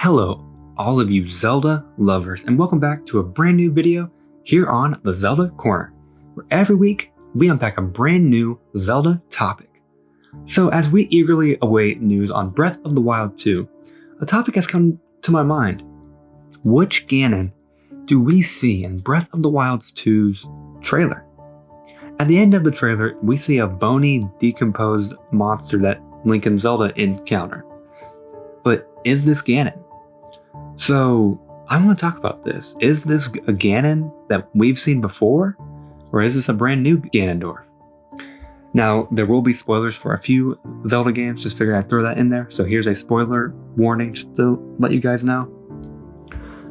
Hello, all of you Zelda lovers, and welcome back to a brand new video here on the Zelda Corner, where every week we unpack a brand new Zelda topic. So as we eagerly await news on Breath of the Wild 2, a topic has come to my mind. Which Ganon do we see in Breath of the Wild 2's trailer? At the end of the trailer, we see a bony, decomposed monster that Link and Zelda encounter. But is this Ganon? So I want to talk about this. Is this a Ganon that we've seen before? Or is this a brand new Ganondorf? Now, there will be spoilers for a few Zelda games, just figured I'd throw that in there. So here's a spoiler warning just to let you guys know.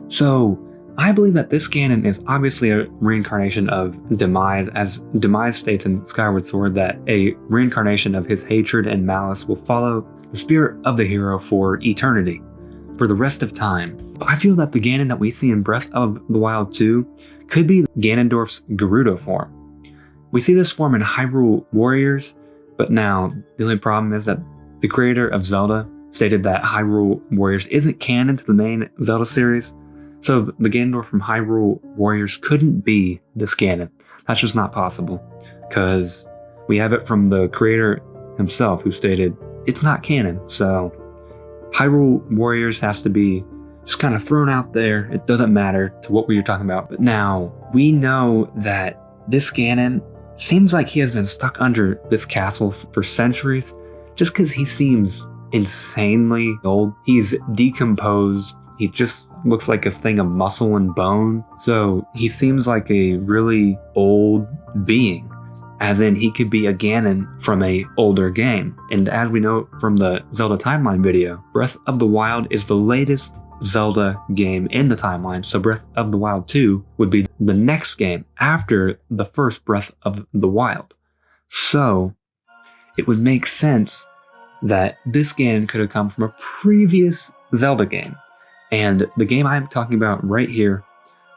So I believe that this Ganon is obviously a reincarnation of Demise, as Demise states in Skyward Sword that a reincarnation of his hatred and malice will follow the spirit of the hero for eternity, for the rest of time. I feel that the Ganon that we see in Breath of the Wild 2 could be Ganondorf's Gerudo form. We see this form in Hyrule Warriors, but now the only problem is that the creator of Zelda stated that Hyrule Warriors isn't canon to the main Zelda series, so the Ganondorf from Hyrule Warriors couldn't be this Ganon. That's just not possible, because we have it from the creator himself who stated it's not canon, so Hyrule Warriors has to be just kind of thrown out there. It doesn't matter to what we were talking about. But now we know that this Ganon seems like he has been stuck under this castle for centuries just because he seems insanely old. He's decomposed. He just looks like a thing of muscle and bone. So he seems like a really old being. As in, he could be a Ganon from a older game. And as we know from the Zelda timeline video, Breath of the Wild is the latest Zelda game in the timeline, so Breath of the Wild 2 would be the next game after the first Breath of the Wild. So it would make sense that this Ganon could have come from a previous Zelda game. And the game I'm talking about right here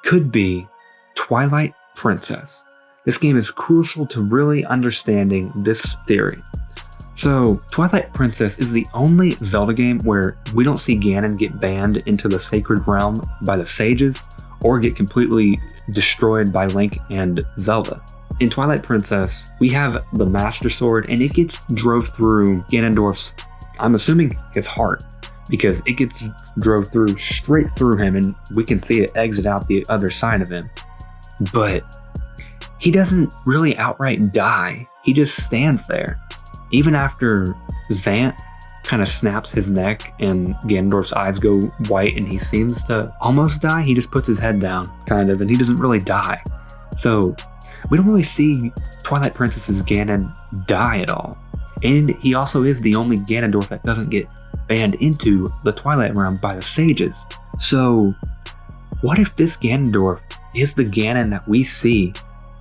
could be Twilight Princess. This game is crucial to really understanding this theory. So, Twilight Princess is the only Zelda game where we don't see Ganon get banned into the Sacred Realm by the sages or get completely destroyed by Link and Zelda. In Twilight Princess, we have the Master Sword and it gets drove through Ganondorf's, I'm assuming his heart, because it gets drove through straight through him and we can see it exit out the other side of him. But he doesn't really outright die, he just stands there. Even after Zant kind of snaps his neck and Ganondorf's eyes go white and he seems to almost die, he just puts his head down, kind of, and he doesn't really die. So we don't really see Twilight Princess's Ganon die at all. And he also is the only Ganondorf that doesn't get banned into the Twilight Realm by the sages. So what if this Ganondorf is the Ganon that we see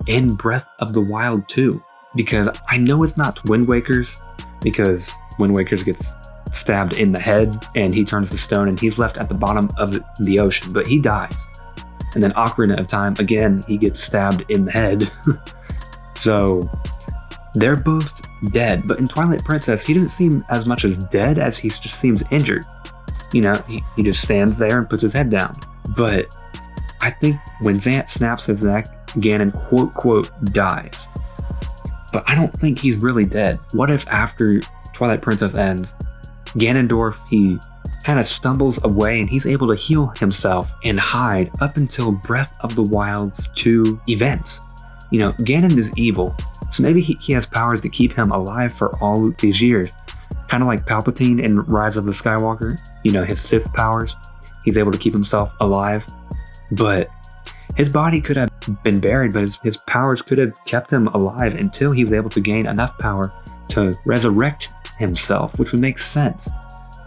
in Breath of the Wild 2? Because I know it's not Wind Waker's, because Wind Waker's gets stabbed in the head and he turns to stone and he's left at the bottom of the ocean, but he dies. And then Ocarina of Time, again, he gets stabbed in the head. So they're both dead, but in Twilight Princess, he doesn't seem as much as dead as he just seems injured. You know, he just stands there and puts his head down. But I think when Zant snaps his neck, Ganon quote dies. But I don't think he's really dead. What if after Twilight Princess ends, Ganondorf, he kind of stumbles away and he's able to heal himself and hide up until Breath of the Wild's 2 events? You know, Ganon is evil, so maybe he has powers that keep him alive for all these years. Kind of like Palpatine in Rise of the Skywalker, you know, his Sith powers. He's able to keep himself alive. But his body could have been buried, but his powers could have kept him alive until he was able to gain enough power to resurrect himself, which would make sense.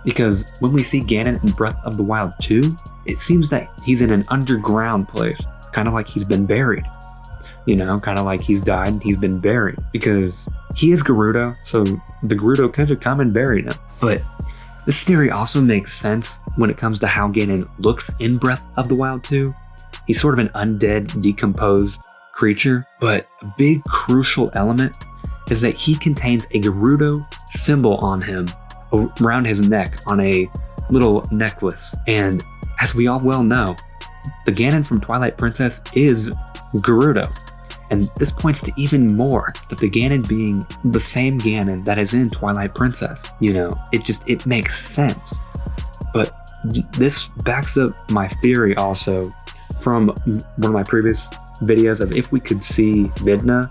Because when we see Ganon in Breath of the Wild 2, it seems that he's in an underground place, kind of like he's been buried. You know, kind of like he's died and he's been buried. Because he is Gerudo, so the Gerudo could have come and buried him. But this theory also makes sense when it comes to how Ganon looks in Breath of the Wild 2. He's sort of an undead, decomposed creature, but a big crucial element is that he contains a Gerudo symbol on him around his neck on a little necklace. And as we all well know, the Ganon from Twilight Princess is Gerudo. And this points to even more that the Ganon being the same Ganon that is in Twilight Princess. You know, it makes sense. But this backs up my theory also from one of my previous videos of if we could see Midna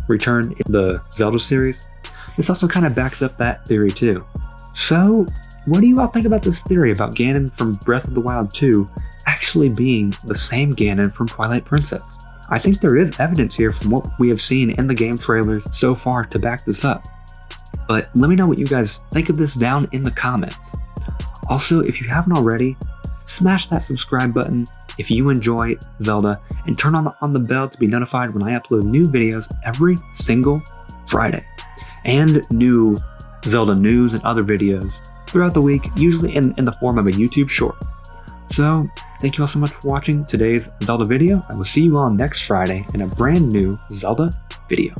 return in the Zelda series. This also kind of backs up that theory too. So, what do you all think about this theory about Ganon from Breath of the Wild 2 actually being the same Ganon from Twilight Princess? I think there is evidence here from what we have seen in the game trailers so far to back this up. But let me know what you guys think of this down in the comments. Also, if you haven't already, smash that subscribe button if you enjoy Zelda, and turn on the bell to be notified when I upload new videos every single Friday. And new Zelda news and other videos throughout the week, usually in the form of a YouTube short. So, thank you all so much for watching today's Zelda video. I will see you all next Friday in a brand new Zelda video.